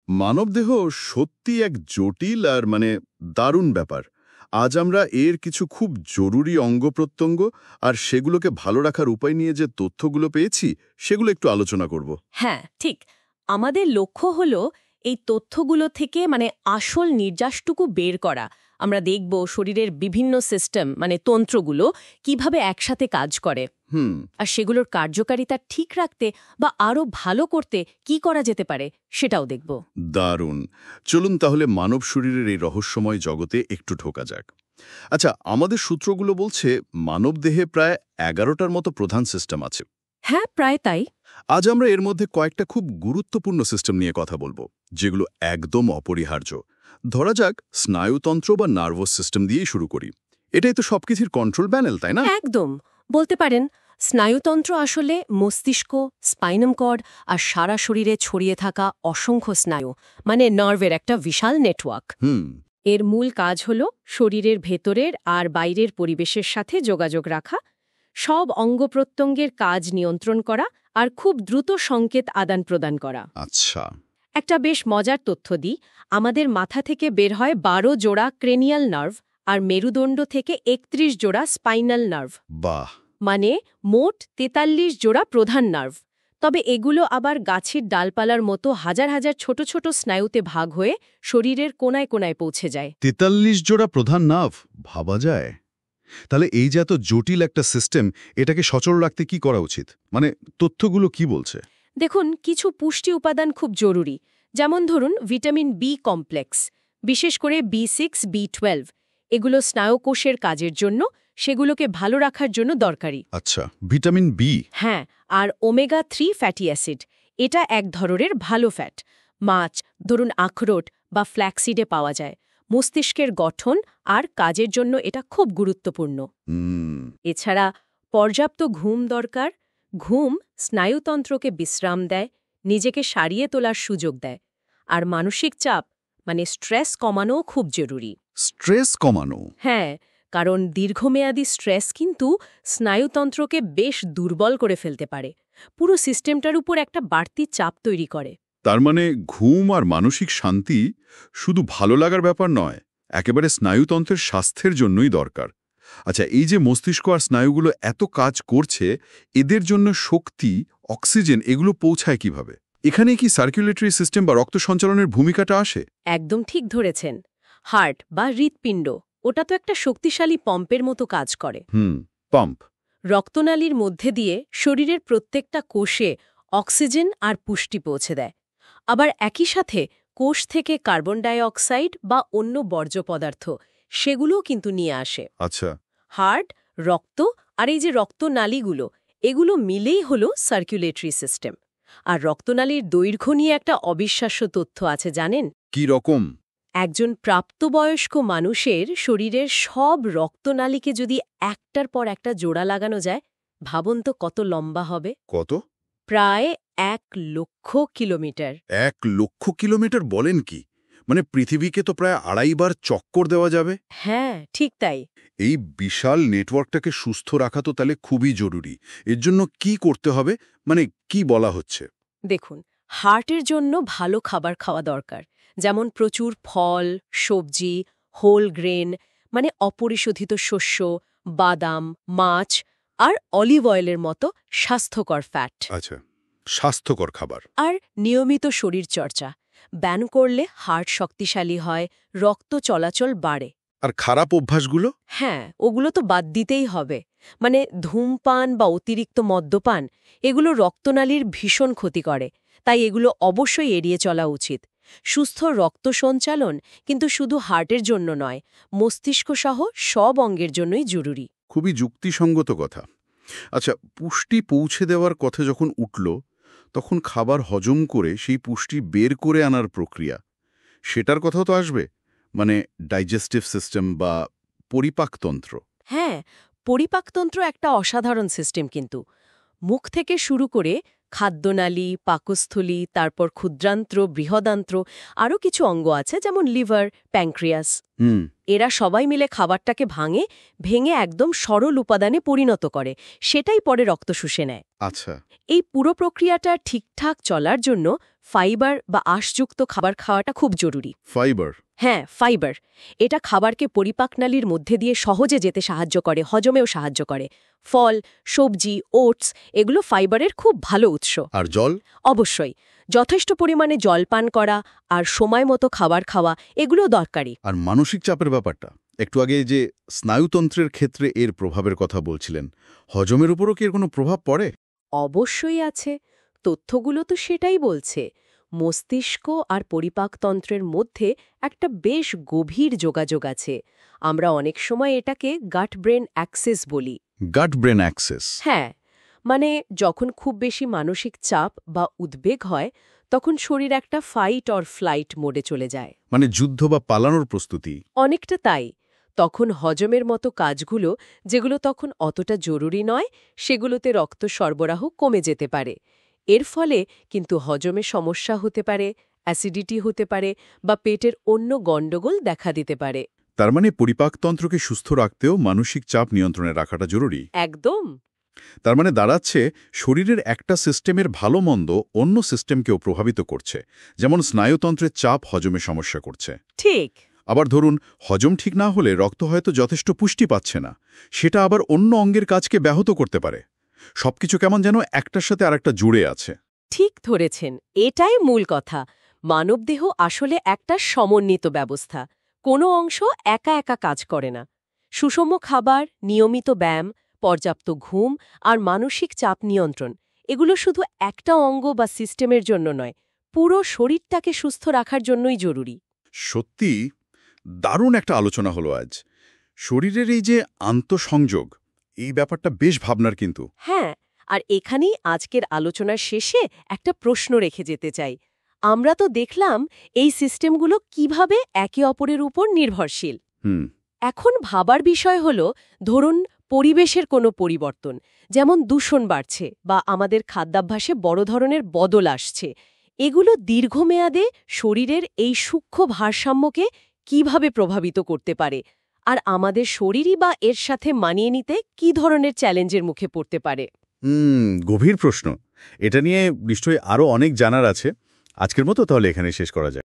মানবদেহ সত্যি এক জটিল আর দারুণ ব্যাপার। আজ আমরা এর কিছু খুব জরুরি অঙ্গ-প্রত্যঙ্গ আর সেগুলোকে ভালো রাখার উপায় নিয়ে যে তথ্যগুলো পেয়েছি, সেগুলো একটু আলোচনা করব। হ্যাঁ, ঠিক। আমাদের লক্ষ্য হলো এই তথ্যগুলো থেকে আসল নির্যাসটুকু বের করা। আমরা দেখব শরীরের বিভিন্ন সিস্টেম তন্ত্রগুলো কিভাবে একসাথে কাজ করে। আর সেগুলোর কার্যকারিতা ঠিক রাখতে বা আরও ভালো করতে কি করা যেতে পারে সেটাও দেখব। দারুণ। চলুন তাহলে মানব শরীরের এই রহস্যময় জগতে একটু ঢোকা যাক। আচ্ছা, আমাদের সূত্রগুলো বলছে মানবদেহে প্রায় 11টার মতো প্রধান সিস্টেম আছে। হ্যাঁ, প্রায় তাই। আজ আমরা এর মধ্যে কয়েকটা খুব গুরুত্বপূর্ণ সিস্টেম নিয়ে কথা বলবো, যেগুলো একদম অপরিহার্য। ধরা যাক স্নায়ুতন্ত্র বা নার্ভাস সিস্টেম দিয়েই শুরু করি। এটাই তো সবকিছুর কন্ট্রোল প্যানেল, তাই না? একদম বলতে পারেন। স্নায়ুতন্ত্র আসলে মস্তিষ্ক, স্পাইনাম কর্ড আর সারা শরীরে ছড়িয়ে থাকা অসংখ্য স্নায়ু নার্ভের একটা বিশাল নেটওয়ার্ক। এর মূল কাজ হল শরীরের ভেতরের আর বাইরের পরিবেশের সাথে যোগাযোগ রাখা, সব অঙ্গ-প্রত্যঙ্গের কাজ নিয়ন্ত্রণ করা আর খুব দ্রুত সংকেত আদান প্রদান করা। আচ্ছা। একটা বেশ মজার তথ্য দিই, আমাদের মাথা থেকে বের হয় 12 জোড়া ক্রেনিয়াল নার্ভ আর মেরুদণ্ড থেকে 31 জোড়া স্পাইনাল নার্ভ। বাহ! মোট 43 জোড়া প্রধান নার্ভ। তবে এগুলো আবার গাছের ডালপালার মতো হাজার হাজার ছোট ছোট স্নায়ুতে ভাগ হয়ে শরীরের কোনায় কোনায় পৌঁছে যায়। 43 জোড়া প্রধান নার্ভ, ভাবা যায়? তাহলে এই যে এত জটিল একটা সিস্টেম, এটাকে সচল রাখতে কি করা উচিত? তথ্যগুলো কি বলছে? দেখুন, কিছু পুষ্টি উপাদান খুব জরুরি, যেমন ধরুন ভিটামিন বি কমপ্লেক্স, বিশেষ করে B6, B12। এগুলো স্নায়ুকোষের কাজের জন্য, সেগুলোকে ভালো রাখার জন্য দরকারি। আচ্ছা, ভিটামিন বি। হ্যাঁ, আর ওমেগা-3 ফ্যাটি অ্যাসিড, এটা এক ধরনের ভালো ফ্যাট। মাছ, ধরুন আখরোট বা ফ্ল্যাক্সিডে পাওয়া যায়। মস্তিষ্কের গঠন আর কাজের জন্য এটা খুব গুরুত্বপূর্ণ। এছাড়া পর্যাপ্ত ঘুম দরকার। ঘুম স্নায়ুতন্ত্রকে বিশ্রাম দেয়, নিজেকে সারিয়ে তোলার সুযোগ দেয়। আর মানসিক চাপ স্ট্রেস কমানোও খুব জরুরি। স্ট্রেস কমানো? হ্যাঁ, কারণ দীর্ঘমেয়াদী স্ট্রেস কিন্তু স্নায়ুতন্ত্রকে বেশ দুর্বল করে ফেলতে পারে, পুরো সিস্টেমটার উপর একটা বাড়তি চাপ তৈরি করে। তার ঘুম আর মানসিক শান্তি শুধু ভালো লাগার ব্যাপার নয়, একেবারে স্নায়ুতন্ত্রের স্বাস্থ্যের জন্যই দরকার। আচ্ছা, এই যে মস্তিষ্ক আর স্নায়ুগুলো এত কাজ করছে, এদের জন্য শক্তি, অক্সিজেন এগুলো পৌঁছায় কিভাবে? এখানে কি সার্কুলেটরি সিস্টেম বা রক্ত সঞ্চালনের ভূমিকাটা আসে? একদম ঠিক ধরেছেন। হার্ট বা হৃৎপিণ্ড, ওটা তো একটা শক্তিশালী পাম্পের মতো কাজ করে। পাম্প। রক্তনালীর মধ্যে দিয়ে শরীরের প্রত্যেকটা কোষে অক্সিজেন আর পুষ্টি পৌঁছে দেয়। আবার একই সাথে কোষ থেকে কার্বন ডাই অক্সাইড বা অন্য বর্জ্য পদার্থ, সেগুলোও কিন্তু নিয়ে আসে। আচ্ছা। হার্ট, রক্ত আর এই যে রক্তনালীগুলো, এগুলো মিলেই হলো সার্কুলেটরি সিস্টেম। আর রক্তনালীর দৈর্ঘ্য নিয়ে একটা অবিশ্বাস্য তথ্য আছে, জানেন? কি রকম? একজন প্রাপ্তবয়স্ক মানুষের শরীরের সব রক্তনালীকে যদি একটার পর একটা জোড়া লাগানো যায়, ভাবুন তো কত লম্বা হবে। কত? প্রায় 1,00,000 কিলোমিটার। 1,00,000 কিলোমিটার বলেন কি? পৃথিবীকে তো প্রায় 2.5 বার চক্কর দেওয়া যাবে। হ্যাঁ, ঠিক তাই। এই বিশাল নেটওয়ার্কটাকে সুস্থ রাখা তো তাহলে খুবই জরুরি। এর জন্য কি করতে হবে? কি বলা হচ্ছে? দেখুন, হার্টের জন্য ভালো খাবার খাওয়া দরকার, যেমন প্রচুর ফল, সবজি, হোল গ্রেন অপরিশোধিত শস্য, বাদাম, মাছ আর অলিভ অয়েলের মতো স্বাস্থ্যকর ফ্যাট। আচ্ছা, স্বাস্থ্যকর খাবার। আর নিয়মিত শরীরচর্চা। ব্যায়াম করলে হার্ট শক্তিশালী হয়, রক্ত চলাচল বাড়ে। আর খারাপ অভ্যাসগুলো? হ্যাঁ, ওগুলো তো বাদ দিতেই হবে। ধূমপান বা অতিরিক্ত মদ্যপান, এগুলো রক্তনালীর ভীষণ ক্ষতি করে, তাই এগুলো অবশ্যই এড়িয়ে চলা উচিত। সুস্থ রক্ত সঞ্চালন কিন্তু শুধু হার্টের জন্য নয়, মস্তিষ্ক সহ সব অঙ্গের জন্যই জরুরি। খুবই যুক্তিসঙ্গত কথা। আচ্ছা, পুষ্টি পৌঁছে দেওয়ার কথা যখন উঠল, তখন খাবার হজম করে সেই পুষ্টি বের করে আনার প্রক্রিয়া, সেটার কথাও তো আসবে। ডাইজেস্টিভ সিস্টেম বা পরিপাকতন্ত্র। হ্যাঁ, পরিপাকতন্ত্র একটা অসাধারণ সিস্টেম কিন্তু। মুখ থেকে শুরু করে খাদ্যনালী, পাকস্থলী, তারপর ক্ষুদ্রান্ত্র, বৃহদান্ত্র, আরও কিছু অঙ্গ আছে, যেমন লিভার, প্যাঙ্ক্রিয়াস। এরা সবাই মিলে খাবারটাকে ভেঙে একদম সরল উপাদানে পরিণত করে, সেটাই পরে রক্ত শুষে নেয়। আচ্ছা। এই পুরো প্রক্রিয়াটা ঠিকঠাক চলার জন্য ফাইবার বা আঁশযুক্ত খাবার খাওয়াটা খুব জরুরি। ফাইবার। হ্যাঁ, ফাইবার। এটা খাবারকে পরিপাকনালীর মধ্যে দিয়ে সহজে যেতে সাহায্য করে, হজমেও সাহায্য করে। ফল, সবজি, ওটস এগুলো ফাইবারের খুব ভালো উৎস। আর জল? অবশ্যই। যথেষ্ট পরিমাণে জল পান করা আর সময় মতো খাবার খাওয়া এগুলো দরকারি। আর মানসিক চাপের ব্যাপারটা, একটু আগে যে স্নায়ুতন্ত্রের ক্ষেত্রে এর প্রভাবের কথা বলছিলেন, হজমের উপরও কি এর কোনো প্রভাব পড়ে? অবশ্যই আছে। তথ্যগুলো তো সেটাই বলছে। মস্তিষ্ক আর পরিপাকতন্ত্রের মধ্যে একটা বেশ গভীর যোগাযোগ আছে। আমরা অনেক সময় এটাকে গাট ব্রেন অ্যাক্সেস বলি। গাট ব্রেন অ্যাক্সেস? হ্যাঁ, মানে যখন খুব বেশি মানসিক চাপ বা উদ্বেগ হয় তখন শরীর একটা ফাইট অর ফ্লাইট মোডে চলে যায়। মানে যুদ্ধ বা পালানোর প্রস্তুতি? অনেকটা তাই। তখন হজমের মতো কাজগুলো, যেগুলো তখন অতটা জরুরি নয়, সেগুলোতে রক্ত সরবরাহ কমে যেতে পারে। এর ফলে কিন্তু হজমে সমস্যা হতে পারে, অ্যাসিডিটি হতে পারে বা পেটের অন্য গণ্ডগোল দেখা দিতে পারে। তার মানে পরিপাকতন্ত্রকে সুস্থ রাখতেও মানসিক চাপ নিয়ন্ত্রণে রাখাটা জরুরি। একদম। তার মানে দাঁড়াচ্ছে শরীরের একটা সিস্টেমের ভালো মন্দ অন্য সিস্টেমকেও প্রভাবিত করছে, যেমন স্নায়ুতন্ত্রের চাপ হজমে সমস্যা করছে। ঠিক। আবার ধরুন হজম ঠিক না হলে রক্ত হয়তো যথেষ্ট পুষ্টি পাচ্ছে না, সেটা আবার অন্য অঙ্গের কাজকে ব্যাহত করতে পারে। সবকিছু কেমন যেন একটার সাথে আরেকটা জুড়ে আছে। ঠিক ধরেছেন, এটাই মূল কথা। মানবদেহ আসলে একটা সমন্বিত ব্যবস্থা। কোনো অংশ একা একা কাজ করে না। সুষম খাবার, নিয়মিত ব্যায়াম, পর্যাপ্ত ঘুম আর মানসিক চাপ নিয়ন্ত্রণ এগুলো শুধু একটা অঙ্গ বা সিস্টেমের জন্য নয়, পুরো শরীরটাকে সুস্থ রাখার জন্যই জরুরি। সত্যি দারুণ একটা আলোচনা হলো আজ। শরীরের এই যে আন্তঃসংযোগ, এই ব্যাপারটা বেশ ভাবনার কিন্তু। হ্যাঁ, আর এখানেই আজকের আলোচনার শেষে একটা প্রশ্ন রেখে যেতে চাই। আমরা তো দেখলাম এই সিস্টেমগুলো কিভাবে একে অপরের উপর নির্ভরশীল। এখন ভাবার বিষয় হল, ধরুন পরিবেশের কোনো পরিবর্তন, যেমন দূষণ বাড়ছে বা আমাদের খাদ্যাভ্যাসে বড় ধরনের বদল আসছে, এগুলো দীর্ঘমেয়াদে শরীরের এই সূক্ষ্ম ভারসাম্যকে কিভাবে প্রভাবিত করতে পারে, আর আমাদের শরীরই বা এর সাথে মানিয়ে নিতে কী ধরনের চ্যালেঞ্জের মুখে পড়তে পারে। গভীর প্রশ্ন। এটা নিয়ে নিশ্চয়ই আরও অনেক জানার আছে। আজকের মতো তাহলে এখানে শেষ করা যায়।